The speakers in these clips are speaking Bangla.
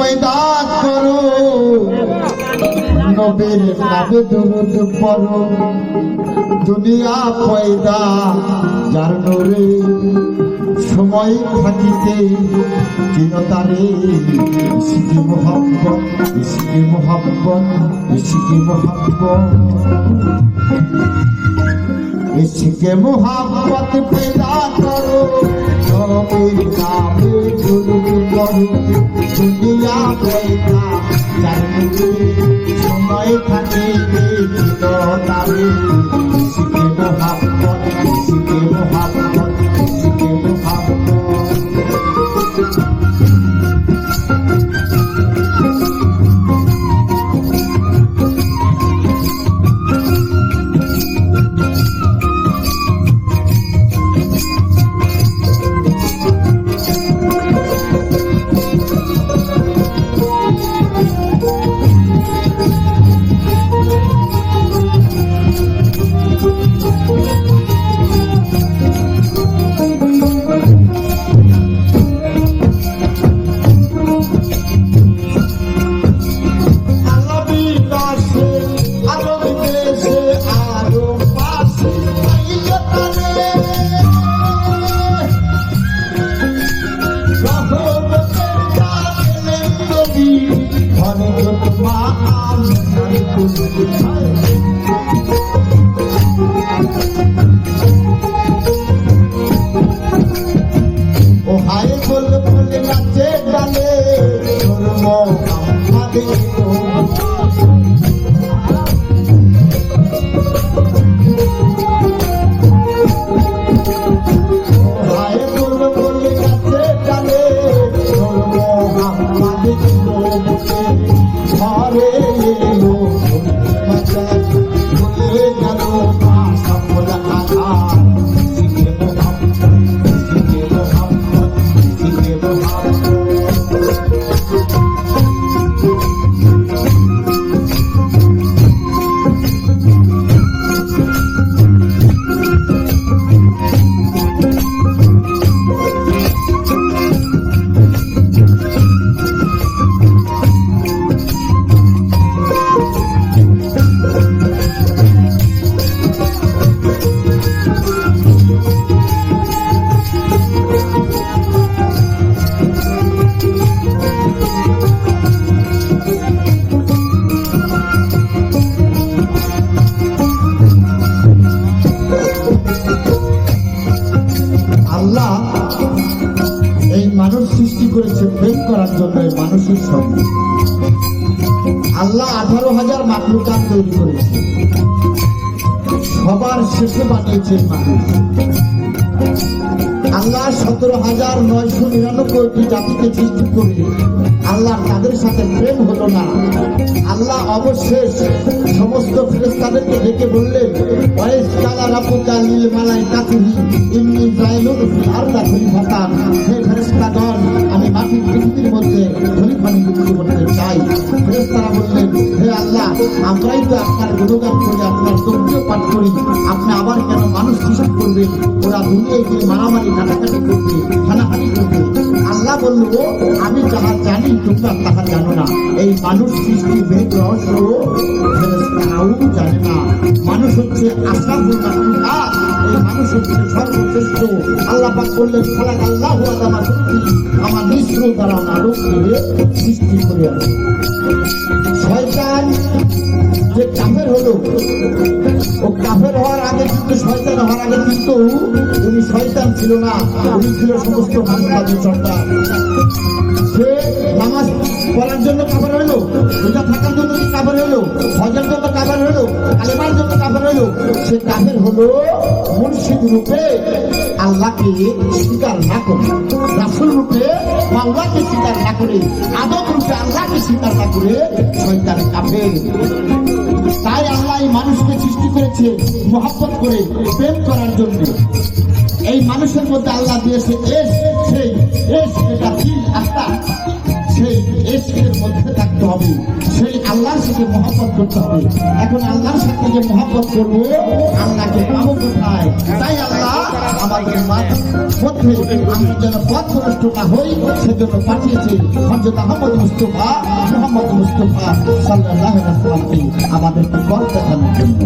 পয়দা করো, নবীর নামে দরুদ পড়ো। দুনিয়া পয়দা যার নূরে, সময় থাকিতে চিরতারে। ইশকে মোহাম্মত, ইশকে মোহাম্মত, ইশকে মোহাম্মত, ইশকে মোহাম্মত পয়দা করো, নবীর নামে দরুদ পড়ো। দুনিয়া পয়দা যার নূরে, সময় থাকিতে চিরতারে। ইশকে মোহাম্মত, ইশকে মোহাম্মত, ইশকে মোহাম্মত। ও হায় বল বল নাচে ডালে, ধর্ম আমাদের। হায় বল বল নাচে ডালে, ধর্ম আমাদের। ঘরে এলো মাজার, ভুলে গেল মা সফল আধার। ইশকে মোহাম্মত, ইশকে মোহাম্মত, ইশকে মোহাম্মত। আল্লাহ এই মানুষ সৃষ্টি করেছে প্রেম করার জন্য মানুষের সঙ্গে। আল্লাহ 18,000 মাখলুকাত তৈরি করেছে, সবার শেষে বানিয়েছেন মানুষ। আল্লাহ 17,999টি জাতিকে সৃষ্টি করে আল্লাহ তাদের সাথে প্রেম হলো না। আল্লাহ অবশেষ সমস্ত ফেরেশতাদেরকে ডেকে বললেন, ওয়াইস কালা রাব্বুকা লিল মালাইকাতিহি ইন্নী জাইলুন ফিল আরদি খলিফাতান। হে ফেরেশতাগণ, আমি মাটির পৃথিবীর মধ্যে খলিফা নিযুক্ত করতে চাই। ফেরেশতারা বললেন, হে আল্লাহ, আমরাই তো আপনার গুণগান করি, আপনার তকবীর পাঠ করি, আপনি আবার কেন মানুষ সৃষ্টি করবেন? ওরা দুনিয়ায় গিয়ে মারামারি কাটাকাটি করবে, হানাহানি করবে। আল্লাহ বলল, আমি যাহা জানি তোমরা তাহা জানো না। এই মানুষ সৃষ্টি ভেদ রহস্য ফেরেশতারাও জানে না। মানুষ হচ্ছে আশরাফুল মাখলুকাত, এই মানুষ হচ্ছে সর্বশ্রেষ্ঠ। আল্লাহ পাক বললেন, খালাকাল্লাহু আদামা সুরতি, আমার নিঃস্ব দ্বারা মানবকে সৃষ্টি করিয়াছে। শয়তান যে কাফের হলো, ও কাফের হওয়ার আগে কিন্তু, শয়তান হওয়ার আগে কিন্তু উনি শয়তান ছিল না, উনি ছিল সমস্ত মানববাদী সন্তান। সে নামাজ পড়ার জন্য কাফের হইল, রোজা থাকার জন্য কাফের হইল, হজের জন্য কাফের হইল, কালেমার জন্য কাফের হইল। সে কাফের হলো মুর্শিদ রূপে আল্লাহকে স্বীকার না করে, রাসূল রূপে আল্লাহকে স্বীকার না করে, আদম রূপে আল্লাহকে স্বীকার না করে শয়তান কাফের। তাই আল্লাহ এই মানুষকে সৃষ্টি করেছে মহব্বত করে, প্রেম করার জন্য। এই মানুষের মধ্যে আল্লাহ দিয়েছে সেই যেটা দিল আত্মা, সেই এর মধ্যে থাকতে হবে, সেই আল্লাহর সাথে মহব্বত করতে হবে। এখন আল্লাহর সাথে যে মহব্বত করবো, আল্লাহকে পাবো কোথায়? তাই আল্লাহ আমাদের মধ্যে আমরা যেন পথভ্রষ্ট না হই সেজন্য পাঠিয়েছে হযরত আহমদ মুস্তাফা মুহাম্মদ মুস্তাফা সাল্লাল্লাহু আলাইহি ওয়াসাল্লামকে আমাদেরকে পথ দেখানোর জন্য।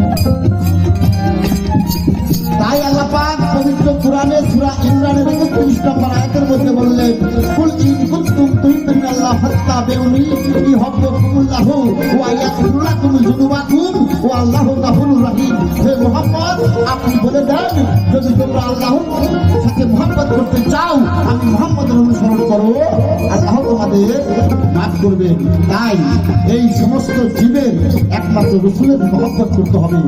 তাই আল্লাহ পাক পবিত্র কোরআনে সূরা ইমরানের 31 নম্বর আয়াতের মধ্যে বললেন, কুল ইন কুনতুম তুহিব্বুনাল্লাহ ফাত্তাবিউনি ইউহিব্বুকুমুল্লাহু ওয়া ইয়াগফির লাকুম যুনুবাকুম ওয়া আল্লাহু গফুরুর রহিম। হে মুহাম্মদ, আপনি বলে দেন, যদি তোমরা আল্লাহর সাথে মহব্বত করতে চাও, আমি মুহাম্মদের অনুসরণ করো, আল্লাহ তোমাদের মাফ করবেন। তাই এই সমস্ত জীবের একমাত্র রসুলের মহব্বত করতে হবে।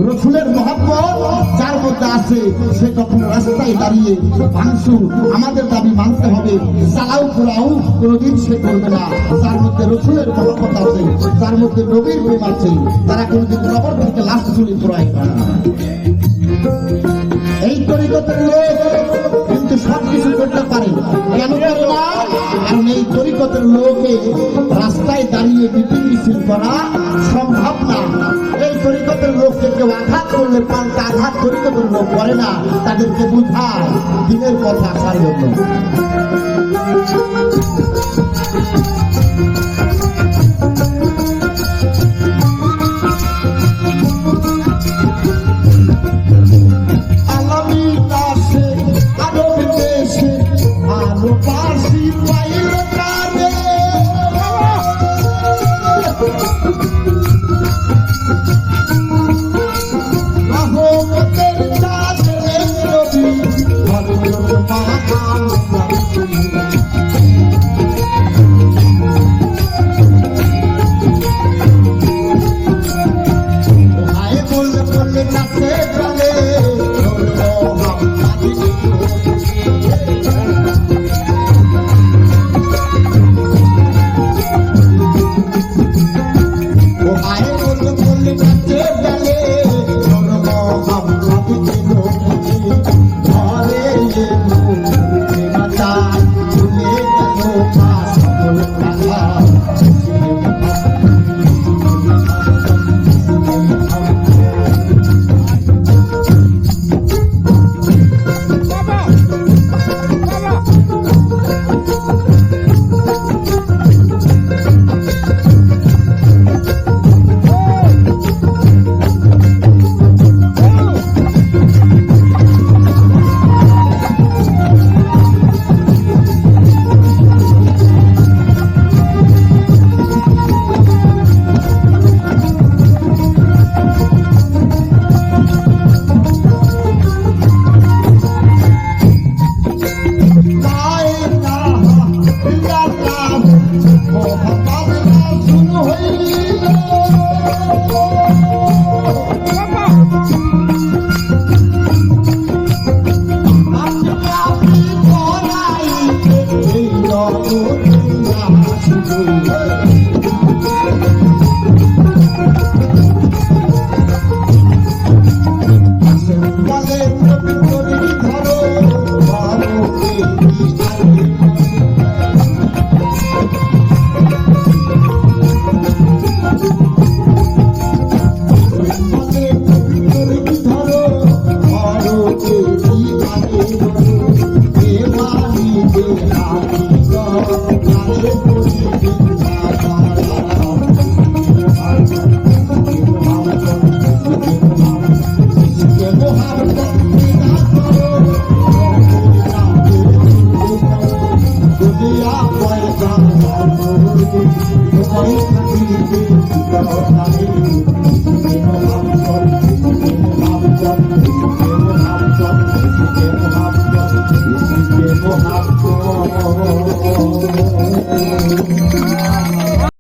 রসুলের মহব্বত যার মধ্যে আছে সে কখনো রাস্তায় দাঁড়িয়ে ভাঙচুর আমাদের দাবি মানতে হবে, চালাও পোড়াও কোনোদিন সে করবে না। যার মধ্যে রসুলের মহব্বত আছে, যার মধ্যে নবীর প্রেম আছে, তারা কোনোদিন কবর থেকে লাশ তুলে পোড়ায় না। এই তরিকতের লোক কিন্তু সবকিছু করতে পারে, কেন করে না? কারণ এই তরিকতের লোকে রাস্তায় দাঁড়িয়ে মিটিং মিছিল করা সম্ভব না। এই তরিকতের লোককে কেউ আঘাত করলে পাল্টা আঘাত তরিকতের লোক করে না, তাদেরকে বুঝায় দিনের কথা আসার জন্য। Thank you.